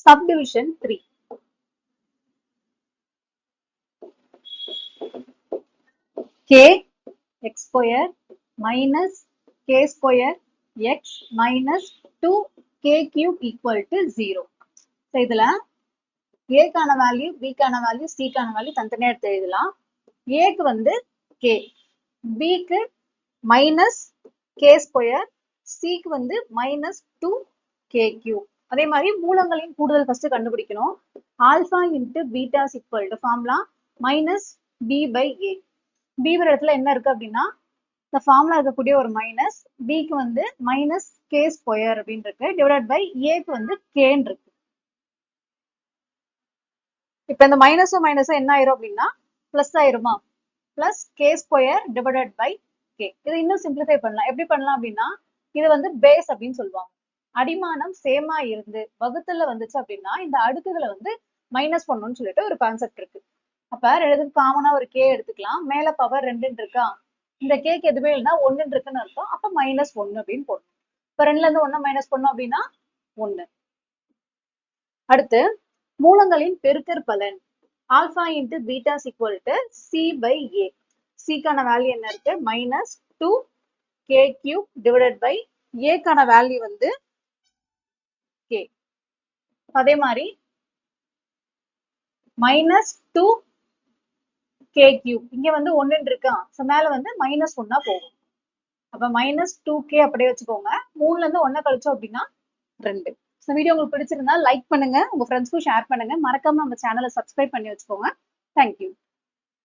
Subdivision 3. K x square minus k square x minus 2k cube equal to 0. So, இதுல A கான value, B கான value, C கான value தனித்தனியா எடுத்து எழுதலாம். A க்கு வந்து K, B க்கு மைனஸ் K ஸ்கொயர், C க்கு வந்து மைனஸ் 2k cube. அதே மாதிரி மூலங்களின் கூடுதல் ஃபர்ஸ்ட் கண்டுபிடிக்கணும். Alpha into beta equal to formula minus B by A. B வர இடத்துல என்ன இருக்கு அப்படின்னா இந்த ஃபார்முலா இருக்கக்கூடிய ஒரு மைனஸ், பிக்கு வந்து மைனஸ் கே ஸ்கொயர் அப்படின்னு இருக்கு, டிவைட் பை ஏக்கு வந்து கேன்னு இருக்கு. இப்ப இந்த மைனஸும் மைனஸும் என்ன ஆயிரும் அப்படின்னா பிளஸ் ஆயிருமா, plus K square divided by K. இது இன்னும் சிம்பிளிஃபை பண்ணலாம். எப்படி பண்ணலாம் அப்படின்னா இது வந்து பேஸ் அப்படின்னு சொல்லுவாங்க. அடிமானம் சேமா இருந்து வகுத்துல வந்துச்சு அப்படின்னா இந்த அடுக்குகளை வந்து மைனஸ் பண்ணணும்னு சொல்லிட்டு ஒரு கான்செப்ட் இருக்கு. அப்ப ரெண்டுக்கு காமனா ஒரு கே எடுத்துக்கலாம். மேல பவர் 2 இருக்கா, இந்த கேக்கு எதுவுமே இல்லைன்னா 1 இருக்குன்னு அர்த்தம். அப்ப மைனஸ் 1 அப்படின்னு போடணும். இப்ப 2ல இருந்து 1 மைனஸ் பண்ணோம் அப்படின்னா 1. அடுத்து மூலங்களின் பெருக்கற் பலன் alpha into beta equal to C by A. சிக்கான வேல்யூ என்ன இருக்கு, minus 2k cube divided by ஏக்கான வேல்யூ வந்து கே. அதே மாதிரி மைனஸ் 2k கியூப் இங்க வந்து 1 இருக்கா, சோ மேல வந்து மைனஸ் 1 போகும். அப்ப மைனஸ் 2k அப்படியே வச்சுக்கோங்க. 3ல இருந்து 1 கழிச்சோம் அப்படின்னா 2. இந்த வீடியோ உங்களுக்கு பிடிச்சிருந்தா லைக் பண்ணுங்க, உங்க ஃப்ரெண்ட்ஸ்க்கும் ஷேர் பண்ணுங்க, மறக்காம நம்ம சேனலை சப்ஸ்கிரைப் பண்ணி வச்சுக்கோங்க. தேங்க்யூ.